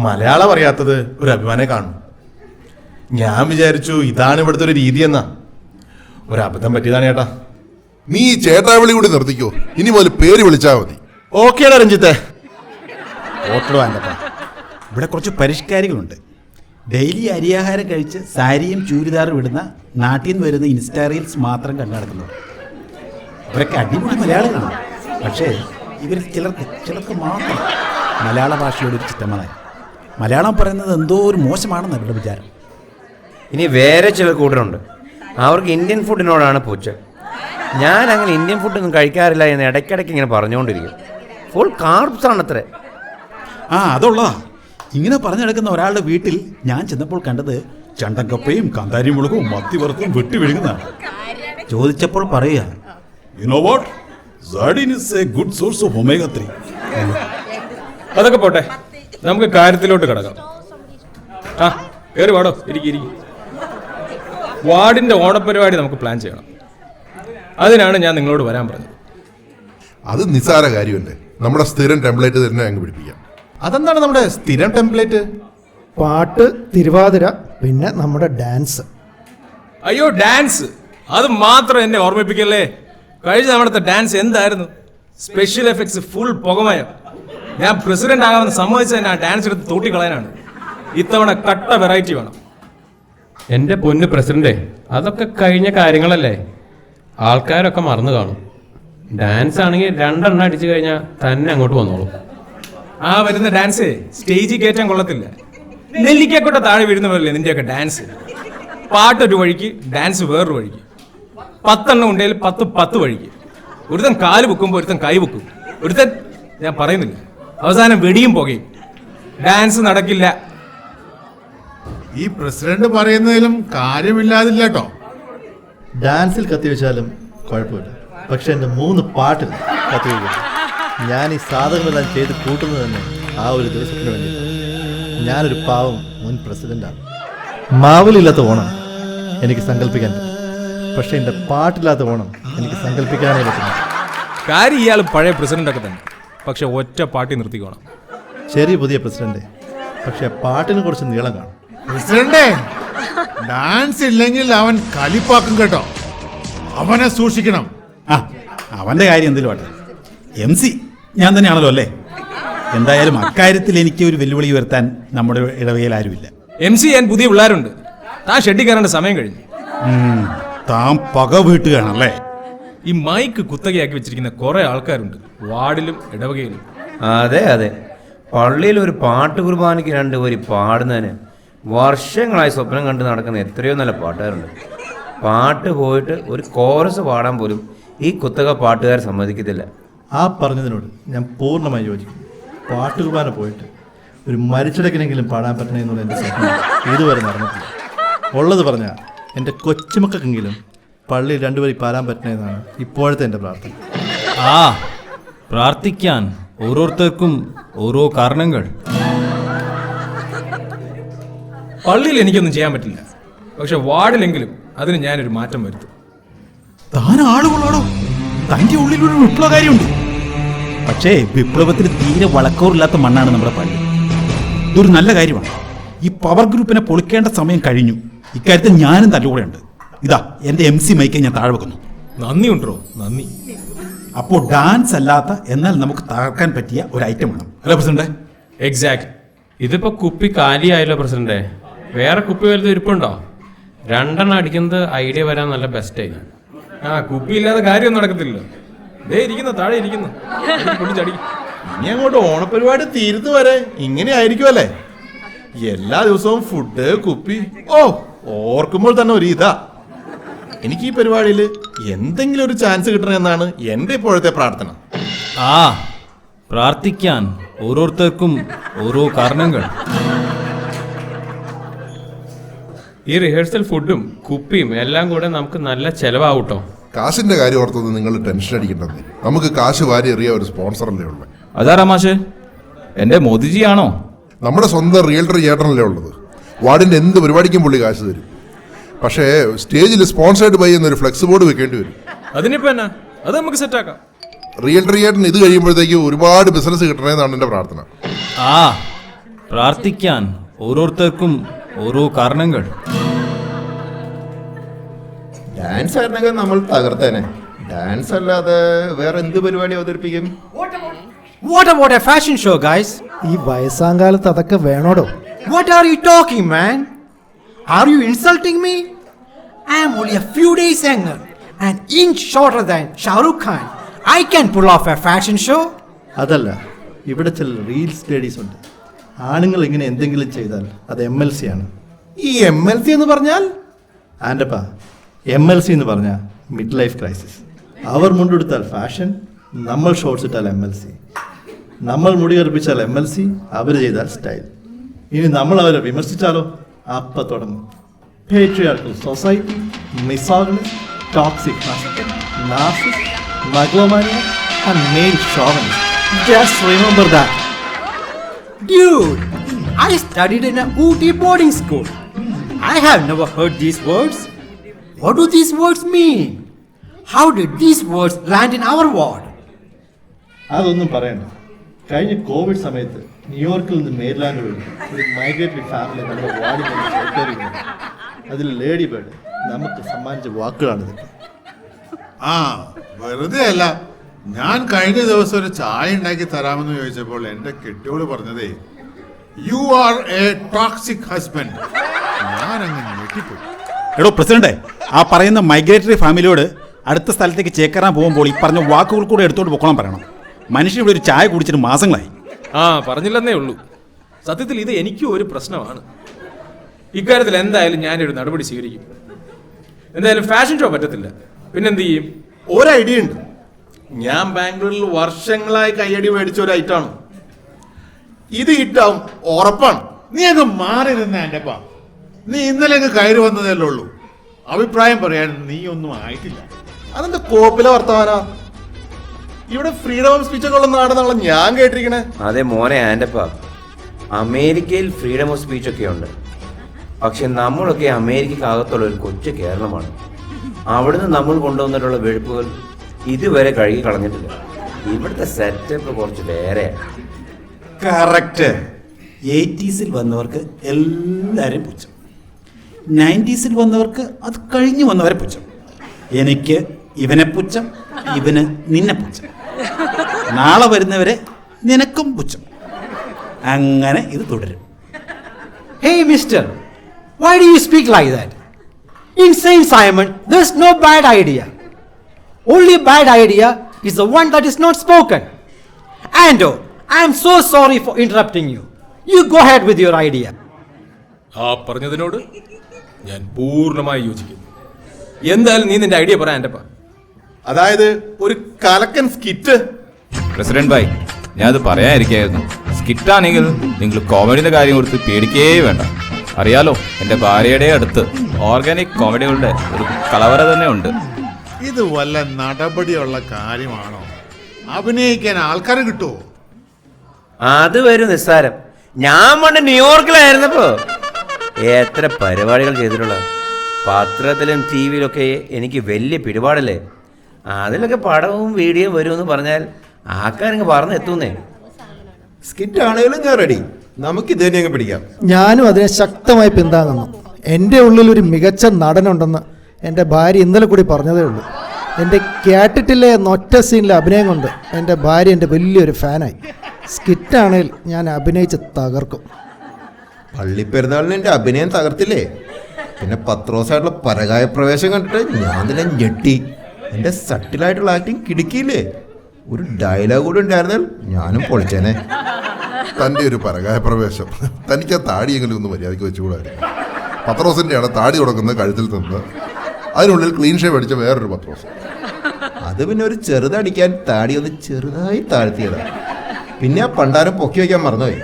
മലയാളം അറിയാത്തത് ഒരു അഭിമാനം കാണും. ഞാൻ വിചാരിച്ചു ഇതാണ് ഇവിടുത്തെ ഒരു രീതി എന്നാ. ഒരു അബദ്ധം പറ്റിയതാണ് ചേട്ടാ. നീ ഈ ചേട്ടാവിളി കൂടി നിർത്തിക്കോ, ഇനി മുതൽ പേര് വിളിച്ചാൽ മതി. ഓക്കേടാ രഞ്ജിത്തെ. ഓട്ടോ ആൻ്റപ്പാ, ഇവിടെ കുറച്ച് പരിഷ്കാരികളുണ്ട്. ഡെയിലി അരിയാഹാരം കഴിച്ച് സാരിയും ചൂരിദാറും ഇടുന്ന നാട്ടിൽ നിന്ന് വരുന്ന ഇൻസ്റ്റാ റീൽസ് മാത്രം കണ്ടു നടക്കുന്നത്. ഇവരൊക്കെ അടിപൊളി മലയാളികളാണ്, പക്ഷേ ഇവരിൽ ചിലർക്ക് മാത്രം മലയാള ഭാഷയോട് ഒരു ചിത്തമാണ്. മലയാളം പറയുന്നത് എന്തോ ഒരു മോശമാണെന്ന് അവരുടെ വിചാരം. ഇനി വേറെ ചില കൂട്ടരുണ്ട്, അവർക്ക് ഇന്ത്യൻ ഫുഡിനോടാണ് പൂച്ച. ഞാൻ അങ്ങനെ ഇന്ത്യൻ ഫുഡൊന്നും കഴിക്കാറില്ല എന്ന് ഇടയ്ക്കിടയ്ക്ക് ഇങ്ങനെ പറഞ്ഞുകൊണ്ടിരിക്കും. ഫുൾ കാർബ്സ് ആണത്രേ. അതുള്ളതാ. ഇങ്ങനെ പറഞ്ഞു നടക്കുന്ന ഒരാളുടെ വീട്ടിൽ ഞാൻ ചെന്നപ്പോൾ കണ്ടത് ചണ്ടൻകപ്പയും കാന്താരി മുളകും മത്തി വറുത്തും വെട്ടി വിഴുങ്ങുന്നതാണ്. ചോദിച്ചപ്പോൾ പറയുക, you know what, sardine is A good source of omega 3. അതൊക്കെ പോട്ടെ, നമുക്ക് കാര്യത്തിലോട്ട് കിടക്കാം. കയറി വാടോ, ഇരിക്കും. വാർഡിന്റെ ഓണപ്പരിപാടി നമുക്ക് പ്ലാൻ ചെയ്യണം. അതിനാണ് ഞാൻ നിങ്ങളോട് വരാൻ പറഞ്ഞത്. അത് നിസ്സാര കാര്യമല്ലേ, നമ്മുടെ സ്ഥിരം ടെംപ്ലേറ്റ് തന്നെ അങ്ങ് പിടിപ്പിക്കാം. അതെന്താണ് നമ്മുടെ സ്ഥിരം ടെംപ്ലേറ്റ്? പാട്ട്, തിരുവാതിര, പിന്നെ നമ്മുടെ ഡാൻസ്. അയ്യോ, ഡാൻസ് അത് മാത്രം എന്നെ ഓർമ്മിപ്പിക്കല്ലേ. കഴിഞ്ഞ തവണത്തെ ഡാൻസ് എന്തായിരുന്നു? സ്പെഷ്യൽ എഫക്ട്സ് ഫുൾ പുകമയം. ഞാൻ പ്രസിഡന്റ് ആകാമെന്ന് സമ്മതിച്ചത് ആ ഡാൻസ് എടുത്ത് തൂട്ടിക്കളയാനാണ്. ഇത്തവണ കട്ട വെറൈറ്റി വേണം. എൻ്റെ പൊന്ന് പ്രസിഡന്റേ, അതൊക്കെ കഴിഞ്ഞ കാര്യങ്ങളല്ലേ, ആൾക്കാരൊക്കെ മറന്നു കാണും. ഡാൻസ് ആണെങ്കിൽ 2 എണ്ണം അടിച്ചു കഴിഞ്ഞാൽ തന്നെ അങ്ങോട്ട് വന്നോളൂ. ആ വരുന്ന ഡാൻസ് സ്റ്റേജിൽ കയറ്റാൻ കൊള്ളത്തില്ല. നെല്ലിക്കക്കൊട്ട താഴെ വീഴുന്ന പോലല്ലേ നിന്റെയൊക്കെ ഡാൻസ്. പാട്ടൊരു വഴിക്ക്, ഡാൻസ് വേറൊരു വഴിക്ക്. 10 എണ്ണം ഉണ്ടെങ്കിൽ 10 വഴിക്ക്. ഒരുത്തൻ കാല് പൊക്കുമ്പോൾ ഒരുത്തൻ കൈ പൊക്കും. ഒരുത്തൻ, ഞാൻ പറയുന്നില്ല, അവസാനം വെടിയും പുകയും. ഡാൻസ് നടക്കില്ല. ഈ പ്രസിഡന്റ് പറയുന്നതിലും കാര്യമില്ലാതില്ല കേട്ടോ. ഡാൻസിൽ കത്തിവെച്ചാലും കുഴപ്പമില്ല, പക്ഷെ എൻ്റെ 3 പാട്ടിൽ കത്തിവെക്കും. ഞാൻ ഈ സാധനങ്ങളെല്ലാം ചെയ്ത് കൂട്ടുന്നത് തന്നെ ആ ഒരു ദിവസത്തിന് വേണ്ടി. ഞാനൊരു പാവം മുൻ പ്രസിഡന്റാണ്. മാവിലില്ലാത്ത ഓണം എനിക്ക് സങ്കല്പിക്കാൻ പറ്റും, പക്ഷെ എൻ്റെ പാട്ടില്ലാത്ത ഓണം എനിക്ക് സങ്കല്പിക്കാനേ പറ്റില്ല. കാര്യം ഇയാൾ പഴയ പ്രസിഡന്റൊക്കെ തന്നെ, പക്ഷെ ഒറ്റ പാട്ടി നിർത്തിക്കോണം. ശരി പുതിയ പ്രസിഡന്റ്, പക്ഷെ പാട്ടിന് കുറച്ച് നീളം കാണും. പ്രസിഡന്റേ, ഡാൻസ് ഇല്ലെങ്കിൽ അവൻ കളിപ്പാക്കും കേട്ടോ. അവനെ സൂക്ഷിക്കണം. ആ, അവൻ്റെ കാര്യം എന്തെങ്കിലും ആട്ടെ. MC ഞാൻ തന്നെയാണല്ലോ അല്ലേ. എന്തായാലും അക്കാര്യത്തിൽ എനിക്ക് ഒരു വെല്ലുവിളി ഉയർത്താൻ നമ്മുടെ ഇടവകയിൽ ആരുമില്ല. MC ചെയ്യാൻ പുതിയ പിള്ളേരുണ്ട്. താൻ ഷെഡിൽ കയറേണ്ട സമയം കഴിഞ്ഞു. താൻ പക വീട്ടുകയാണല്ലേ. ഈ മൈക്ക് കുത്തകയാക്കി വെച്ചിരിക്കുന്ന കുറെ ആൾക്കാരുണ്ട് വാർഡിലും ഇടവകയിലും. അതെ, പള്ളിയിൽ ഒരു പാട്ട് കുർബാനയ്ക്ക് 2 വരി പാടുന്നതിന് വർഷങ്ങളായി സ്വപ്നം കണ്ട് നടക്കുന്ന എത്രയോ നല്ല പാട്ടുകാരുണ്ട്. പാട്ട് പോയിട്ട് ഒരു കോറസ് പാടാൻ പോലും ഈ കുത്തക പാട്ടുകാർ സമ്മതിക്കത്തില്ല. ആ പറഞ്ഞതിനോട് ഞാൻ പൂർണ്ണമായി യോജിക്കും. പാട്ടുകുർബാന പോയിട്ട് ഒരു മരിച്ചടക്കിനെങ്കിലും പാടാൻ പറ്റണേ എന്നുള്ള എൻ്റെ സ്വപ്നം ഇതുവരെ നടന്നിട്ടില്ല. ഉള്ളത് പറഞ്ഞാൽ എൻ്റെ കൊച്ചുമക്കെങ്കിലും പള്ളിയിൽ 2 വരി പാടാൻ പറ്റണേന്നാണ് ഇപ്പോഴത്തെ എൻ്റെ പ്രാർത്ഥന. പ്രാർത്ഥിക്കാൻ ഓരോരുത്തർക്കും ഓരോ കാരണങ്ങൾ. പള്ളിയിൽ എനിക്കൊന്നും ചെയ്യാൻ പറ്റില്ല, പക്ഷെ വാർഡിലെങ്കിലും അതിന് ഞാനൊരു മാറ്റം വരുത്തും. താൻ ആളുകളോടോ, തൻ്റെ ഉള്ളിലൊരു വിപ്ലവകാരിയുണ്ട്. പക്ഷേ വിപ്ലവത്തിന് തീരെ വളക്കൂറില്ലാത്ത മണ്ണാണ് നമ്മുടെ പള്ളി. ഇതൊരു നല്ല കാര്യമാണ്. ഈ പവർ ഗ്രൂപ്പിനെ പൊളിക്കേണ്ട സമയം കഴിഞ്ഞു. ഇക്കാര്യത്തിൽ ഞാനും തല്ലുകൂടെയുണ്ട്. ഇതാ എൻ്റെ MC മൈക്ക് ഞാൻ താഴെ വെക്കുന്നു. നന്ദി ഉണ്ടോ? നന്ദി. അപ്പോൾ ഡാൻസ് അല്ലാത്ത എന്നാൽ നമുക്ക് തകർക്കാൻ പറ്റിയ ഒരു ഐറ്റം വേണം അല്ലേ പ്രസിഡന്റ്? എക്സാക്ട്. ഇതിപ്പോ കുപ്പി കാലിയായല്ലോ പ്രസിഡന്റേ, വേറെ കുപ്പി വലുത് ഇരിപ്പുണ്ടോ? 2 എണ്ണം അടിക്കുന്നത് ഐഡിയ വരാൻ നല്ല ബെസ്റ്റായി. കുപ്പിയില്ലാതെ കാര്യമൊന്നും നടക്കത്തില്ല. താഴെ ഇരിക്കുന്നു. ഇനി അങ്ങോട്ട് ഓണപരിപാടി തീരുന്നു വരെ ഇങ്ങനെ ആയിരിക്കുമല്ലേ? എല്ലാ ദിവസവും ഫുഡ്, കുപ്പി. ഓർക്കുമ്പോൾ തന്നെ ഒരു ഇതാ. എനിക്ക് ഈ പരിപാടിയിൽ എന്തെങ്കിലും ഒരു ചാൻസ് കിട്ടണമെന്നാണ് എൻ്റെ ഇപ്പോഴത്തെ പ്രാർത്ഥന. പ്രാർത്ഥിക്കാൻ ഓരോരുത്തർക്കും ഓരോ കാരണങ്ങൾ. ഈ റിഹേഴ്സൽ ഫുഡും കുപ്പിയും എല്ലാം കൂടെ നമുക്ക് നല്ല ചെലവാവൂട്ടോ. കാശിന്റെ കാര്യം ഓർത്തത് നിങ്ങൾ ടെൻഷൻ അടിക്കേണ്ടത്. നമുക്ക് കാശ് വാരി എറിയ ഒരു സ്പോൺസറല്ലേ ഉള്ളത്. അതാ റമാഷ്, എൻ്റെ മോദിജിയാണോ? നമ്മുടെ സ്വന്തം റിയൽറ്റർ ചേട്ടനല്ലേ ഉള്ളത്. വാർഡിന്റെ എന്ത് പരിപാടിക്കും പുള്ളി കാശ് തരും. പക്ഷേ സ്റ്റേജിൽ സ്പോൺസേർഡ് ബൈ എന്നൊരു ഫ്ലെക്സ് ബോർഡ് വെക്കേണ്ടി വരും. അതിനിപ്പോ എന്നാ, അത് നമുക്ക് സെറ്റാക്കാം. റിയൽറ്റർ ചേട്ടൻ ഇത് കഴിയുമ്പോഴത്തേക്ക് ഒരുപാട് ബിസിനസ് കിട്ടണമെന്നാണ് എൻ്റെ പ്രാർത്ഥന. പ്രാർത്ഥിക്കാൻ ഓരോരുത്തർക്കും ഓരോ കാരണങ്ങൾ. ഡാൻസ് ആയിരുന്നെങ്കിൽ നമ്മൾ തകർത്തേനെ. ഡാൻസ് അല്ലാതെ വേറെ എന്ത് പരിപാടി അവതരിപ്പിക്കും? What about a fashion show, guys? ഈ വയസ്സാങ്കാലത്ത് അതൊക്കെ വേണോടോ? What are you talking, man? Are you insulting me? I am only a few days younger, an inch shorter than Shah Rukh Khan. I can pull off a fashion show. അതല്ല, ഇവിടെ ചില reels ladies ഉണ്ട്. ആണുങ്ങൾ ഇങ്ങനെ എന്തെങ്കിലും ചെയ്താൽ അത് MLC ആണ്. ഈ MLC എന്ന് പറഞ്ഞാൽ? ആൻ്റപ്പാ, MLC എന്ന് പറഞ്ഞാൽ മിഡ് ലൈഫ് ക്രൈസിസ്. അവർ മുണ്ടെടുത്താൽ ഫാഷൻ, നമ്മൾ ഷോർട്സ് ഇട്ടാൽ MLC. നമ്മൾ മുടി കറുപ്പിച്ചാൽ MLC, അവർ ചെയ്താൽ സ്റ്റൈൽ. ഇനി നമ്മൾ അവരെ വിമർശിച്ചാലോ അപ്പം തുടങ്ങും. Patriarchal society, misogyny, toxic husband, narcissist, megalomania and male chauvinist. Just remember that. Dude, I studied in a Ooty boarding school. I have never heard these words. What do these words mean? How did these words land in our ward? അതൊന്നും പറയണ്ട. കഴിഞ്ഞ Covid സമയത്ത് ന്യൂയോർക്കിൽ നിന്ന് Maryland വഴി ഒരു migratory family നമ്മുടെ വാർഡിൽ നിന്ന് അതിൽ ലേഡി ബേർഡ് നമുക്ക് സമ്മാനിച്ച വാക്കുകളാണിത്. ആ വെറുതെ അല്ല, ഞാൻ കഴിഞ്ഞ ദിവസം ഒരു ചായ ഉണ്ടാക്കി തരാമെന്ന് ചോദിച്ചപ്പോൾ എന്റെ കെട്ടിയോട് പറഞ്ഞതേ you are A toxic husband. ഞാൻ അങ്ങ് ഞെട്ടിപ്പോയി. എടോ പ്രസിഡന്റ്, ആ പറയുന്ന മൈഗ്രേറ്ററി ഫാമിലിയോട് അടുത്ത സ്ഥലത്തേക്ക് ചേക്കേറാൻ പോകുമ്പോൾ ഈ പറഞ്ഞ വാക്കുകൾ കൂടെ എടുത്തോണ്ട് പോകണം പറയണം. മനുഷ്യൻ ഇവിടെ ഒരു ചായ കുടിച്ചിട്ട് മാസങ്ങളായി. ആ പറഞ്ഞില്ലെന്നേ ഉള്ളൂ. സത്യത്തിൽ ഇത് എനിക്കും ഒരു പ്രശ്നമാണ്. ഇക്കാര്യത്തിൽ എന്തായാലും ഞാനൊരു നടപടി സ്വീകരിക്കും. എന്തായാലും ഫാഷൻ ഷോ പറ്റത്തില്ല, പിന്നെന്ത് ചെയ്യും? ഒരു ഐഡിയ ഉണ്ട്. ഞാൻ ബാംഗ്ലൂരിൽ വർഷങ്ങളായി കയ്യടി മേടിച്ച ഒരു ഐറ്റമാണ്. ഇത് ഹിറ്റാവും ഉറപ്പാണ്. നീ അങ്ങ് മാറി നിന്ന എന്റെപ്പാ. നീ ഇന്നലെ അങ്ങ് കയറി വന്നതല്ലേ ഉള്ളൂ. അഭിപ്രായം പറയാൻ നീ ഒന്നും ആയിട്ടില്ല. അതെന്താ കോപ്പിലെ വർത്തമാനാ? ഇവിടെ ഫ്രീഡം ഓഫ് സ്പീച്ച് ഒക്കെ ഉള്ള നാടെന്നുള്ള ഞാൻ കേട്ടിരിക്കണേ. അതെ മോനെ ആൻ്റപ്പ, അമേരിക്കയിൽ ഫ്രീഡം ഓഫ് സ്പീച്ച് ഒക്കെ ഉണ്ട്. പക്ഷെ നമ്മളൊക്കെ അമേരിക്കക്കകത്തുള്ള ഒരു കൊച്ചു കേരളമാണ്. അവിടുന്ന് നമ്മൾ കൊണ്ടുവന്നിട്ടുള്ള വെഴുപ്പുകൾ ഇതുവരെ കഴുകി കളഞ്ഞിട്ടില്ല. ഇവിടുത്തെ സെറ്റപ്പ് കുറച്ച് വേറെയാണ്. കറക്റ്റ്. 80s വന്നവർക്ക് എല്ലാവരും പുച്ഛം, 90s വന്നവർക്ക് അത് കഴിഞ്ഞു വന്നവരെ പുച്ഛം. എനിക്ക് ഇവനെ പുച്ഛം, ഇവന് നിന്നെ പുച്ഛം, നാളെ വരുന്നവരെ നിനക്കും പുച്ഛം. അങ്ങനെ ഇത് തുടരും. Hey mister, why do you speak like that? In Saint Simon, there's no bad idea. Only bad idea is the one that is not spoken. Ando, I am so sorry for interrupting you. You go ahead with your idea. ആ പറഞ്ഞതിനോട് ഞാൻ പൂർണ്ണമായി യോജിക്കുന്നു. എന്തായാലും നീ നിന്റെ idea പറയാൻ എൻ്റെ. അതായത് ഒരു കലക്കൻ സ്കിറ്റ്. പ്രസിഡന്റ് ഭായ്, ഞാനത് പറയാനിരിക്കായിരുന്നു. സ്കിറ്റാണെങ്കിൽ നിങ്ങൾ കോമഡിന്റെ കാര്യം കൊടുത്ത് പേടിക്കേ വേണ്ട. അറിയാലോ, എൻ്റെ ഭാര്യയുടെ അടുത്ത് ഓർഗാനിക് കോമഡികളുടെ ഒരു കലവറ തന്നെ ഉണ്ട്. ഇത് വല്ല നടപടിയുള്ള കാര്യമാണോ? അഭിനയിക്കാൻ ആൾക്കാരെ കിട്ടുമോ? അത് വരും നിസ്സാരം. ഞാൻ പണ്ട് ന്യൂയോർക്കിലായിരുന്നപ്പോ എത്ര പരിപാടികൾ ചെയ്തിട്ടുള്ള. പത്രത്തിലും ടി വിയിലൊക്കെ എനിക്ക് വലിയ പിടിപാടല്ലേ. അതിലൊക്കെ പടവും വീഡിയോ വരുമെന്ന് പറഞ്ഞാൽ ആൾക്കാരങ്ങ് പറഞ്ഞെത്തുന്നേ. സ്കിറ്റ് ആണെങ്കിലും ഞാൻ റെഡി. നമുക്ക് ഇത് തന്നെ അങ്ങ് പിടിക്കാം. ഞാനും അതിനെ ശക്തമായി പിന്താങ്ങുന്നു. എൻ്റെ ഉള്ളിൽ ഒരു മികച്ച നടനുണ്ടെന്ന് എൻ്റെ ഭാര്യ ഇന്നലെ കൂടി പറഞ്ഞതേ ഉള്ളൂ. എൻ്റെ കേട്ടിട്ടില്ലേ എന്നൊറ്റ സീനിലെ അഭിനയം കൊണ്ട് എൻ്റെ ഭാര്യ എൻ്റെ വലിയൊരു ഫാനായി. സ്കിറ്റാണെങ്കിൽ ഞാൻ അഭിനയിച്ച് തകർക്കും. പള്ളിപ്പെരുന്നാളിന് എൻ്റെ അഭിനയം തകർത്തില്ലേ? പിന്നെ പത്രോസായിട്ടുള്ള പരകായ പ്രവേശം കണ്ടിട്ട് ഞാൻ തന്നെ ഞെട്ടി. എൻ്റെ സട്ടിലായിട്ടുള്ള ആക്ടിങ് കിടുക്കിയില്ലേ? ഒരു ഡയലോഗ് കൂടി ഉണ്ടായിരുന്നാൽ ഞാനും പൊളിച്ചേനെ. തൻ്റെ ഒരു പരകായ പ്രവേശം. തനിക്ക് ആ താടിയെങ്കിലും ഒന്ന് മര്യാദയ്ക്ക് വെച്ചുകൂടായിരുന്നു. പത്രോസിൻ്റെയാണ് താടി തുടക്കുന്നത് കഴുത്തിൽ നിന്ന്. അതിനുള്ളിൽ ക്ലീൻ ഷേവ് അടിച്ച വേറൊരു പത്രോസ്. അത് പിന്നെ ഒരു ചെറുതടിക്കാൻ താടി ഒന്ന് ചെറുതായി താഴ്ത്തിയതാണ്. പിന്നെ ആ പണ്ടാരം പൊക്കി വയ്ക്കാൻ മറന്നുപോയി.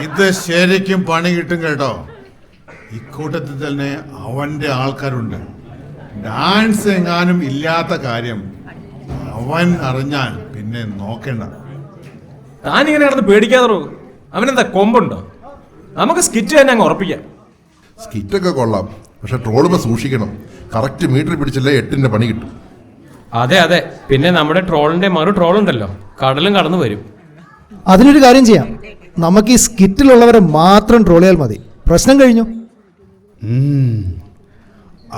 ഇത് ശരിക്കും പണി കിട്ടും കേട്ടോ. ഇക്കൂട്ടത്തിൽ തന്നെ അവന്റെ ആൾക്കാരുണ്ട്. ഡാൻസ് എങ്ങാനും ഇല്ലാത്ത കാര്യം അവൻ അറിഞ്ഞാൽ പിന്നെ നോക്കേണ്ട. താനിങ്ങനെ നടന്ന് പേടിക്കാതോ? അവനെന്താ കൊമ്പുണ്ടോ? നമുക്ക് സ്കിറ്റ് തന്നെ അങ്ങ് ഉറപ്പിക്കാം. സ്കിറ്റൊക്കെ കൊള്ളാം, പക്ഷെ ട്രോളുമ്പോൾ സൂക്ഷിക്കണം. കറക്റ്റ് മീറ്റർ പിടിച്ചില്ലേ 8ന്റെ പണി കിട്ടും. അതെ അതെ, പിന്നെ നമ്മുടെ ട്രോളിന്റെ മറു ട്രോളുണ്ടല്ലോ, കടലും കടന്നു വരും. അതിനൊരു കാര്യം ചെയ്യാം, നമുക്ക് ഈ സ്കിറ്റിലുള്ളവരെ മാത്രം ട്രോളിയാൽ മതി, പ്രശ്നം കഴിഞ്ഞു.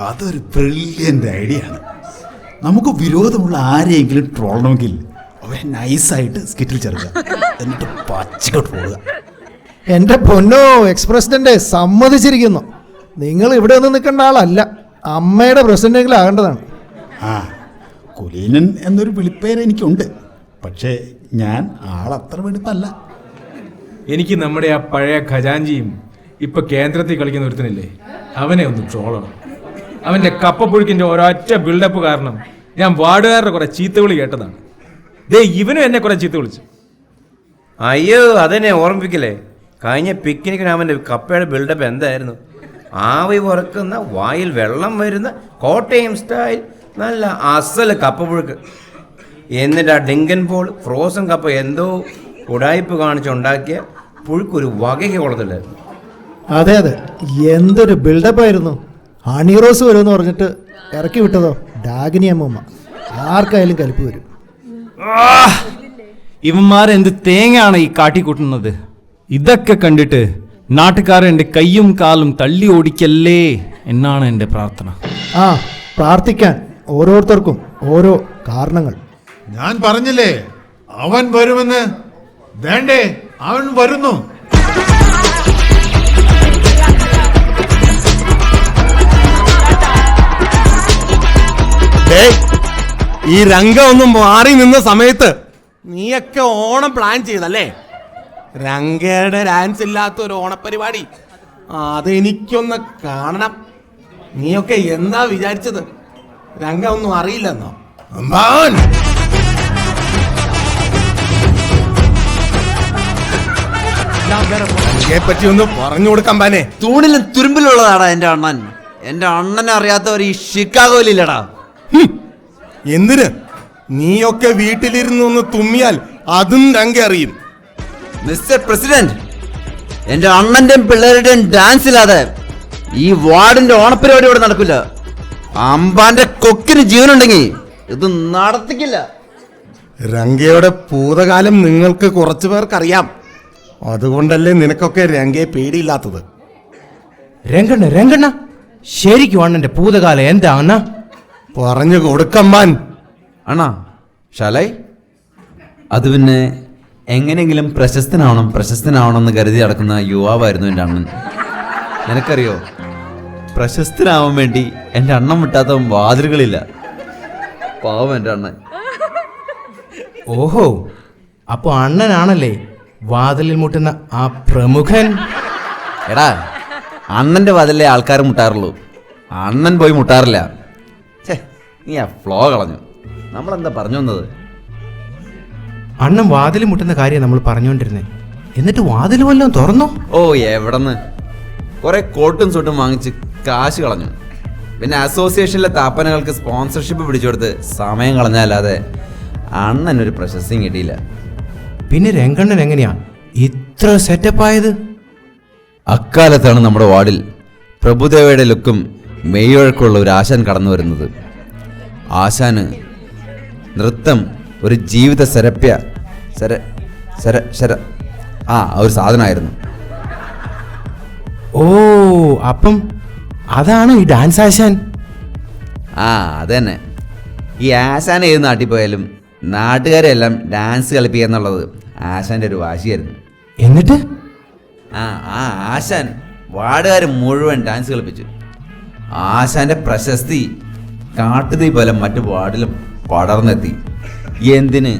അതൊരു ബ്രില്യൻ്റ് ഐഡിയ ആണ്. നമുക്ക് വിരോധമുള്ള ആരെയെങ്കിലും ട്രോളണമെങ്കിൽ അവരെ നൈസായിട്ട് സ്കിറ്റിൽ ചേർക്കുക, എന്നിട്ട് പച്ചക്ക് ട്രോളുക. എൻ്റെ പൊന്നോ എക്സ് പ്രസിഡന്റ് സമ്മതിച്ചിരിക്കുന്നു. നിങ്ങൾ ഇവിടെ ഒന്നും നിൽക്കേണ്ട ആളല്ല, അമ്മയുടെ പ്രസിഡന്റെങ്കിലും ആകേണ്ടതാണ്. ആ കുലീനൻ എന്നൊരു വിളിപ്പേര് എനിക്കുണ്ട്, പക്ഷേ ഞാൻ ആളത്ര വെടുപ്പല്ല. എനിക്ക് നമ്മുടെ ആ പഴയ ഖജാഞ്ചിയും ഇപ്പൊ കേന്ദ്രത്തിൽ കളിക്കുന്ന ഒരുത്തനില്ലേ, അവനെ ഒന്ന് ട്രോളണം. അവന്റെ കപ്പപ്പുഴുക്കിന്റെ ഒരൊറ്റ ബിൽഡപ്പ് കാരണം ഞാൻ വാർഡുകാരുടെ കുറെ ചീത്തവിളി കേട്ടതാണ്. ദേ ഇവനും എന്നെ കുറെ ചീത്ത വിളിച്ചു. അയ്യോ അതെന്നെ ഓർമ്മിപ്പിക്കലേ. കഴിഞ്ഞ പിക്നിക്കിന് അവൻ്റെ കപ്പയുടെ ബിൽഡപ്പ് എന്തായിരുന്നു? ആവി വറക്കുന്ന, വായിൽ വെള്ളം വരുന്ന കോട്ടയം സ്റ്റൈൽ നല്ല അസൽ കപ്പപ്പുഴുക്ക്. എന്നിട്ട് ആ ഡിങ്കൻ പോൾ ഫ്രോസൺ കപ്പ എന്തോ ഉടായ്പ് കാണിച്ചുണ്ടാക്കിയ പുഴുക്കൊരു വകയ്ക്ക് കൊള്ളത്തില്ലായിരുന്നു. അതെ അതെ, എന്തൊരു ബിൽഡപ്പ് ആയിരുന്നു. ഹണിറോസ് വരുമെന്ന് പറഞ്ഞിട്ട് ഇറക്കി വിട്ടതോ ഡാഗിനി അമ്മൂമ്മ. ആർക്കായാലും കലിപ്പ് വരും. ഇവന്മാരെന്ത് തേങ്ങയാണ് ഈ കാട്ടിക്കൂട്ടുന്നത്? ഇതൊക്കെ കണ്ടിട്ട് നാട്ടുകാർ എൻ്റെ കയ്യും കാലും തള്ളി ഓടിക്കല്ലേ എന്നാണ് എൻ്റെ പ്രാർത്ഥന. ആ, പ്രാർത്ഥിക്കാൻ ഓരോരുത്തർക്കും ഓരോ കാരണങ്ങൾ. ഞാൻ പറഞ്ഞില്ലേ അവൻ വരുമെന്ന്. വേണ്ടേ, അവൻ വരുന്നു. ഈ രംഗം ഒന്ന് മാറി നിന്ന സമയത്ത് നീയൊക്കെ ഓണം പ്ലാൻ ചെയ്തല്ലേ? രംഗയുടെ ഡാൻസ് ഇല്ലാത്ത ഒരു ഓണപ്പരിപാടി, അതെനിക്കൊന്ന് കാണണം. നീയൊക്കെ എന്താ വിചാരിച്ചത്? രംഗ ഒന്നും അറിയില്ലെന്നോ? പറ്റി ഒന്ന് പറഞ്ഞു കൊടുക്കാൻ പാനെ. തൂണിലും തുരുമ്പിലുള്ളതാടാ എന്റെ അണ്ണൻ. എന്റെ അണ്ണനെ അറിയാത്തവർ ഈ ഷിക്കാഗോയിലില്ലടാ. എന്തിന്? നീയൊക്കെ വീട്ടിലിരുന്ന് ഒന്ന് തുമ്മിയാൽ അതും രംഗ അറിയും. മിസ്റ്റർ പ്രസിഡന്റ്, എന്റെ അണ്ണന്റെയും പിള്ളേരുടെയും ഡാൻസ് ഇല്ലാതെ ഈ വാർഡിന്റെ ഓണപ്പരിപാടി ഇവിടെ നടക്കില്ല. അമ്പാന്റെ കൊക്കിന് ജീവനുണ്ടെങ്കിൽ ഇത് നടത്തിക്കില്ല. രംഗയുടെ ഭൂതകാലം നിങ്ങൾക്ക് കുറച്ചു പേർക്കറിയാം. അതുകൊണ്ടല്ലേ നിനക്കൊക്കെ രംഗയെ പേടിയില്ലാത്തത്. രംഗണ്ണ ശരിക്കും അണ്ണന്റെ ഭൂതകാലം എന്താ അണ്ണ? പറഞ്ഞു കൊടുക്കമ്മാൻ. അണ്ണാ ഷാലായി, അത് പിന്നെ എങ്ങനെയെങ്കിലും പ്രശസ്തനാവണം എന്ന് കരുതി നടക്കുന്ന യുവാവായിരുന്നു എൻ്റെ അണ്ണൻ. നിനക്കറിയോ, പ്രശസ്തനാവാൻ വേണ്ടി എൻ്റെ അണ്ണൻ വിട്ടാത്ത വാതിലുകളില്ല. പാവം എൻ്റെ അണ്ണൻ. ഓഹോ, അപ്പൊ അണ്ണനാണല്ലേ വാതിലിൽ മുട്ടുന്ന ആ പ്രമുഖൻ? എടാ, അണ്ണന്റെ വാതിലേ ആൾക്കാർ മുട്ടാറുള്ളൂ, അണ്ണൻ പോയി മുട്ടാറില്ല. ഛേ, നീ ആ ഫ്ലോ കളഞ്ഞു. നമ്മളെന്താ പറഞ്ഞു വന്നത്? അണ്ണൻ വാതിൽ മുട്ടുന്ന കാര്യം നമ്മൾ പറഞ്ഞുകൊണ്ടിരുന്നേ. എന്നിട്ട് വാതിൽ വല്ലതും തുറന്നോ? ഓ, എവിടെന്ന് കുറെ കോട്ടും സൂട്ടും വാങ്ങിച്ച് കാശ് കളഞ്ഞു. പിന്നെ അസോസിയേഷനിലെ താപ്പനകൾക്ക് സ്പോൺസർഷിപ്പ് പിടിച്ചു കൊടുത്ത് സമയം കളഞ്ഞല്ലാതെ അണ്ണനൊരു പ്രശസ്തിയും കിട്ടിയില്ല. പിന്നെ രംഗണ്ണൻ എങ്ങനെയാ ഇത്ര സെറ്റപ്പ് ആയത്? അക്കാലത്താണ് നമ്മുടെ വാർഡിൽ പ്രഭുദേവയുടെ ലുക്കും മെയ്യൊഴക്കുള്ള ഒരു ആശാൻ കടന്നു വരുന്നത്. ആശാന് നൃത്തം ഒരു ജീവിത ഒരു സാധനമായിരുന്നു. ഓ, അപ്പം അതാണ് ഈ ഡാൻസ് ആശാൻ? ആ, അത് തന്നെ. ഈ ആശാൻ ഏത് നാട്ടിൽ പോയാലും നാട്ടുകാരെല്ലാം ഡാൻസ് കളിപ്പിക്കുക എന്നുള്ളത് ആശാന്റെ ഒരു വാശിയായിരുന്നു. എന്നിട്ട് ആ ആശാൻ വാർഡുകാർ മുഴുവൻ ഡാൻസ് കളിപ്പിച്ചു. ആശാന്റെ പ്രശസ്തി കാട്ടുതീ പോലെ മറ്റു വാർഡിലും പടർന്നെത്തി. എന്തിന്,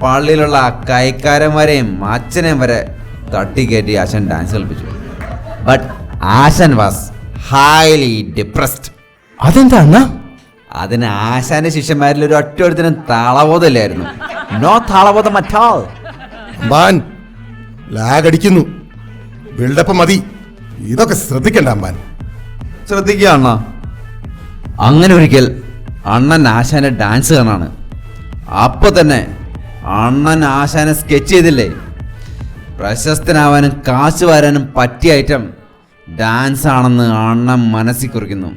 പള്ളിയിലുള്ള കൈക്കാരന്മാരെയും അച്ഛനെയും വരെ തട്ടിക്കയറ്റി ആശാൻ ഡാൻസ് കളിപ്പിച്ചു. ബട്ട് ആശാൻ വാസ് ഹൈലി ഡിപ്രസ്ഡ്. അതെന്താ? അതിന് ആശാന്റെ ശിഷ്യന്മാരിൽ ഒരു ഒറ്റൊരുത്തിനും താളബോധമില്ലായിരുന്നു. നോ താളബോധം അറ്റാൾ. ലാഗടിക്കുന്നു. ബിൽഡപ്പ് മതി. ഇതൊക്കെ ശ്രദ്ധിക്കണ്ട അമ്പാൻ. ശ്രദ്ധിക്കുക അണ്ണ. അങ്ങനെ ഒരിക്കൽ അണ്ണൻ ആശാന്റെ ഡാൻസ് കാണാണ്. അപ്പൊ തന്നെ അണ്ണൻ ആശാനെ സ്കെച്ച് ചെയ്തില്ലേ? പ്രശസ്തനാവാനും കാശ് വരാനും പറ്റിയ ഐറ്റം ഡാൻസ് ആണെന്ന് അണ്ണൻ മനസ്സിൽ കുറിക്കുന്നു.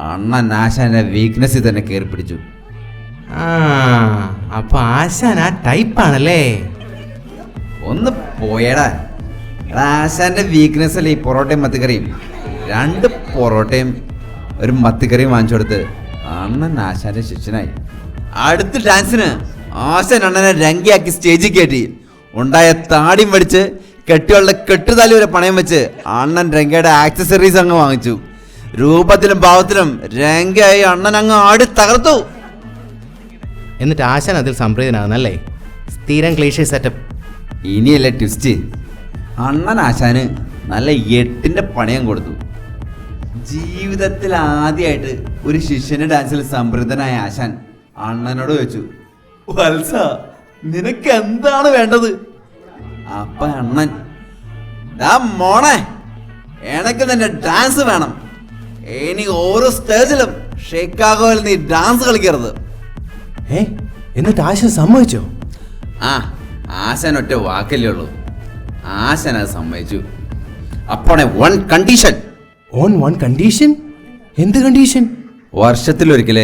അണ്ണൻ ആശാന്റെ വീക്ക്നെസ്സിൽ തന്നെ കയറി പിടിച്ചു. അപ്പൊ ആശാൻ ആ ടൈപ്പാണല്ലേ? ഒന്ന് പോയടാ. ആശാന്റെ വീക്ക്നെസ് അല്ലേ ഈ പൊറോട്ടയും മത്തിക്കറിയും. 2 പൊറോട്ടയും ഒരു മത്തിക്കറിയും വാങ്ങിച്ചു കൊടുത്ത് അണ്ണൻ ആശാന്റെ ശിഷ്യനായി. അടുത്ത ഡാൻസിന് ആശാൻ അണ്ണനെ രംഗയാക്കി സ്റ്റേജിൽ കയറ്റി. ഉണ്ടായ താടിയും വടിച്ച് കെട്ടികളുടെ കെട്ടുതാലി വരെ പണയം വെച്ച് അണ്ണൻ രംഗയുടെ ആക്സസറീസ് അങ്ങ് വാങ്ങിച്ചു. രൂപത്തിലും ഭാവത്തിലും രംഗയായി അണ്ണൻ അങ്ങ് ആടി തകർത്തു. എന്നിട്ട് ആശാൻ അതിൽ സംപ്രീതനാകുന്നല്ലേ? സ്ഥിരം ക്ലീഷേ സെറ്റപ്പ്. ഇനിയല്ലേ ട്വിസ്റ്റ്. അണ്ണൻ ആശാന് നല്ല 8ന്റെ പണയം കൊടുത്തു. ജീവിതത്തിൽ ആദ്യമായിട്ട് ഒരു ശിഷ്യന്റെ ഡാൻസിൽ സംപ്രീതനായ ആശാൻ അണ്ണനോട് ചോദിച്ചു, വത്സ നിനക്ക് എന്താണ് വേണ്ടത്? അപ്പൊ അണ്ണൻ, മോണെ എനക്ക് നിന്റെ ഡാൻസ് വേണം. ഇനി ഓരോ സ്റ്റേജിലും ഷിക്കാഗോയിൽ നീ ഡാൻസ് കളിക്കരുത്. എന്നിട്ട് ആശാൻ സമ്മതിച്ചോ? ആശാൻ ഒറ്റ വാക്കല്ലേ ഉള്ളൂ. ആശാൻ അത് സമ്മതിച്ചു. upon a one condition. On one condition? എന്ത് കണ്ടീഷൻ? വർഷത്തിലൊരിക്കൽ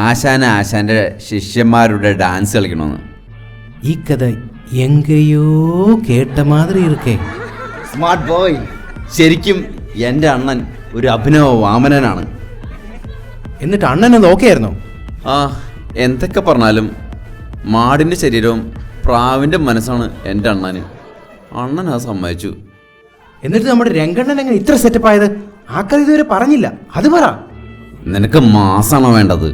ആശാന്റെ ശിഷ്യന്മാരുടെ ഡാൻസ് കളിക്കണമെന്ന്. ഈ കഥ എങ്കയോ കേട്ട മാതിരി ഇരിക്കേ. Smart boy. ശരിക്കും എൻ്റെ അണ്ണൻ ഒരു അഭിനവ വാമനനാണ്. എന്നിട്ട് അണ്ണൻ അത് ഓക്കെ ആയിരുന്നോ? ആ, എന്തൊക്കെ പറഞ്ഞാലും മാടിൻ്റെ ശരീരവും പ്രാവിൻ്റെ മനസ്സാണ് എൻ്റെ അണ്ണന്. അണ്ണൻ അത് സമ്മതിച്ചു. എന്നിട്ട് നമ്മുടെ രംഗണ്ണൻ എങ്ങനെ ഇത്ര സെറ്റപ്പ് ആയത്? ആ കഥ ഇതുവരെ പറഞ്ഞില്ല, അത് പറ. നിനക്ക് മാസാണോ വേണ്ടത്?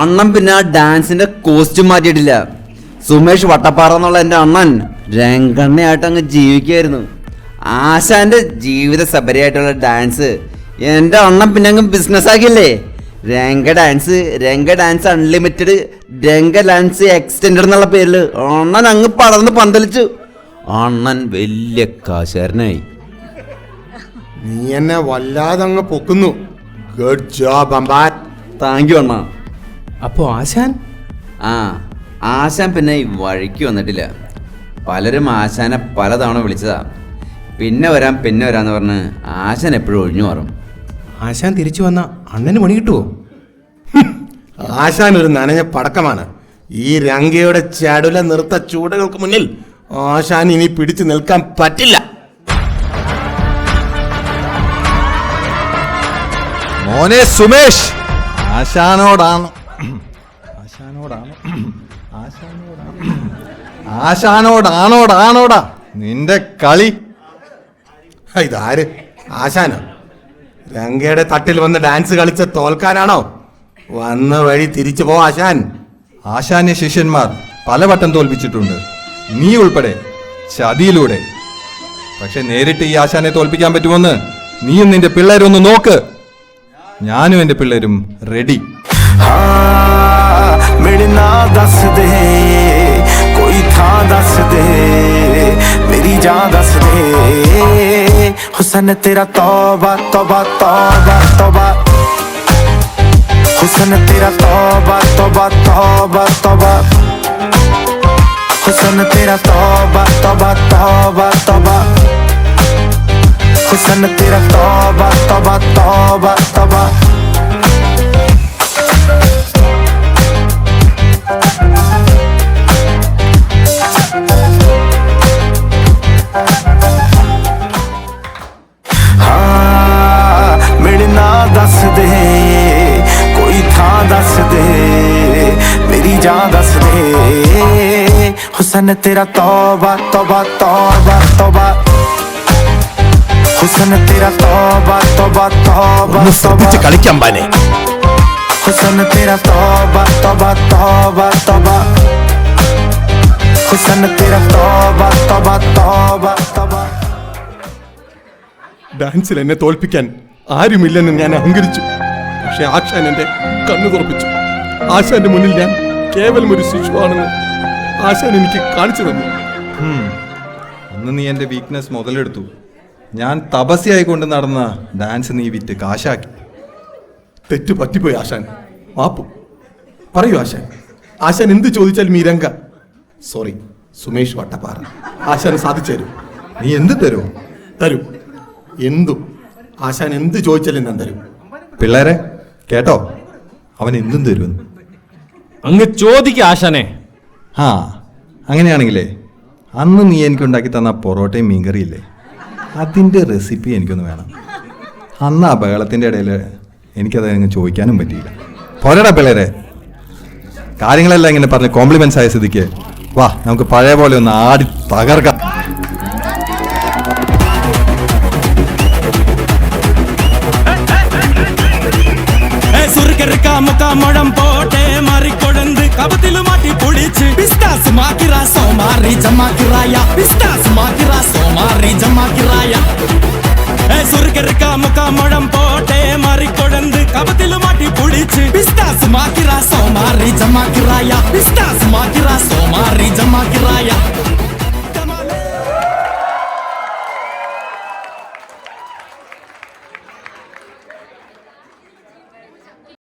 അണ്ണൻ പിന്നെ ആ ഡാൻസിന്റെ കോസ്റ്റ്യൂം മാറ്റിയിട്ടില്ല. സുമേഷ് വട്ടപ്പാറ എന്നുള്ള എൻ്റെ അണ്ണൻ രംഗണ്ണയായിട്ട് അങ്ങ് ജീവിക്കായിരുന്നു. ആശാന്റെ ജീവിത സബരിയായിട്ടുള്ള ഡാൻസ് എൻ്റെ അണ്ണൻ പിന്നെ അങ്ങ് ബിസിനസ് ആക്കിയില്ലേ. Ranga dance unlimited, Ranga dance extend എന്നുള്ള പേരിൽ അണ്ണൻ അങ്ങ് പടർന്ന് പന്തലിച്ചു. അണ്ണൻ വലിയ കാശാരനായി. നീ എന്നെ വല്ലാതെ അങ്ങ് പൊക്കുന്നു. ഗുഡ് ജോബ് അമ്പാൻ. താങ്ക് യു അണ്ണ. അപ്പോ ആശാൻ? ആശാൻ പിന്നെ ഈ വഴിക്ക് വന്നിട്ടില്ല. പലരും ആശാനെ പലതവണ വിളിച്ചതാ. പിന്നെ വരാന്ന് പറഞ്ഞ് ആശാൻ എപ്പോഴും ഒഴിഞ്ഞു മാറും. ആശാൻ തിരിച്ചു വന്ന അണ്ണന് പണി കിട്ടുമോ? ആശാൻ ഒരു നനഞ്ഞ പടക്കമാണ്. ഈ രംഗയുടെ ചടുല നിർത്ത ചൂടുകൾക്ക് മുന്നിൽ ആശാൻ ഇനി പിടിച്ചു നിൽക്കാൻ പറ്റില്ല. മോനെ സുമേഷ്, ആശാനോടാണോടാ നിന്റെ കളി? ഇതാര്? ആശാനോ? രംഗയുടെ തട്ടിൽ വന്ന് ഡാൻസ് കളിച്ച തോൽക്കാനാണോ? വന്ന വഴി തിരിച്ചു പോ ആശാൻ. ആശാന്യ ശിഷ്യന്മാർ പലവട്ടം തോൽപ്പിച്ചിട്ടുണ്ട്, നീ ഉൾപ്പെടെ, ചതിയിലൂടെ. പക്ഷെ നേരിട്ട് ഈ ആശാനെ തോൽപ്പിക്കാൻ പറ്റുമെന്ന് നീയും നിന്റെ പിള്ളേരൊന്ന് നോക്ക്. ഞാനും എന്റെ പിള്ളേരും റെഡി. हुसन तेरा तौबा तौबा तौबा तौबा, हुसन तेरा तौबा तौबा तौबा तौबा, हुसन तेरा तौबा तौबा तौबा तौबा, हुसन तेरा तौबा तौबा तौबा तौबा. दस दे कोई था, दस दे मेरी जान, दस दे हुसन तेरा तौबा तौबा तौबा तौबा, हुसन तेरा तौबा तौबा तौबा तौबा, കളിക്കമ്പാനെ. हुसन तेरा तौबा तौबा तौबा तौबा, हुसन तेरा तौबा तौबा तौबा तौबा. ഡാൻസിൽ എന്നെ തോൽപ്പിക്കാൻ ആരുമില്ലെന്ന് ഞാൻ അഹങ്കരിച്ചു. പക്ഷെ ആശാൻ എന്റെ കണ്ണു തുറപ്പിച്ചു. ആശാന്റെ മുന്നിൽ ഞാൻ കേവലം ഒരു ശിശുവാണെന്ന് ആശാൻ എനിക്ക് കാണിച്ചു തന്നു. അന്ന് നീ എന്റെ വീക്ക്നെസ് മുതലെടുത്തു. ഞാൻ തപസ്യായിക്കൊണ്ട് നടന്ന ഡാൻസ് നീ വിറ്റ് കാശാക്കി. തെറ്റ് പറ്റിപ്പോയി ആശാൻ, മാപ്പു പറയൂ ആശാൻ. ആശാൻ എന്ത് ചോദിച്ചാലും ഈ രംഗ സോറി സുമേഷ് വട്ടപ്പാറ ആശാൻ സാധിച്ചു തരും. നീ എന്ത് തരും? തരും, എന്തും. ആശാൻ എന്ത് ചോദിച്ചാലും ഞാൻ തരും. പിള്ളേരെ കേട്ടോ, അവൻ എന്തും തരുമെന്ന്. അങ്ങ് ചോദിക്ക ആശാനെ. അങ്ങനെയാണെങ്കിലേ അന്ന് നീ എനിക്കുണ്ടാക്കി തന്ന പൊറോട്ടയും മീൻകറിയില്ലേ, അതിൻ്റെ റെസിപ്പി എനിക്കൊന്ന് വേണം. അന്ന് ആ ബഹളത്തിൻ്റെ ഇടയിൽ എനിക്കത് അങ്ങ് ചോദിക്കാനും പറ്റിയില്ല. പോരടാ പിള്ളേരെ, കാര്യങ്ങളെല്ലാം ഇങ്ങനെ പറഞ്ഞ് കോംപ്ലിമെന്റ്സ് ആയ സ്ഥിതിക്ക് വാ നമുക്ക് പഴയ പോലെ ഒന്ന് ആടി തകർക്കാം. മുഖം പോട്ടെ മറിക്കൊടന്ത് കപത്തില് മാറ്റി പൊടിച്ച് പിസ്താസ് മാക്കിറ സോമാറി ജമാക്കിറായ, പിസ്താസ് മാക്കിറ സോമാറി ജമാക്കിറായ. സുർഗർക്ക മുഖം പോട്ടെ മറിക്കൊടന്ത് കപത്തില് മാറ്റി പൊടിച്ച് പിസ്താസ് മാക്കിറ സോമാറി ജമാക്കിറായ, പിസ്താസ് മാക്കിറ സോമാറി ജമാക്കിറായ.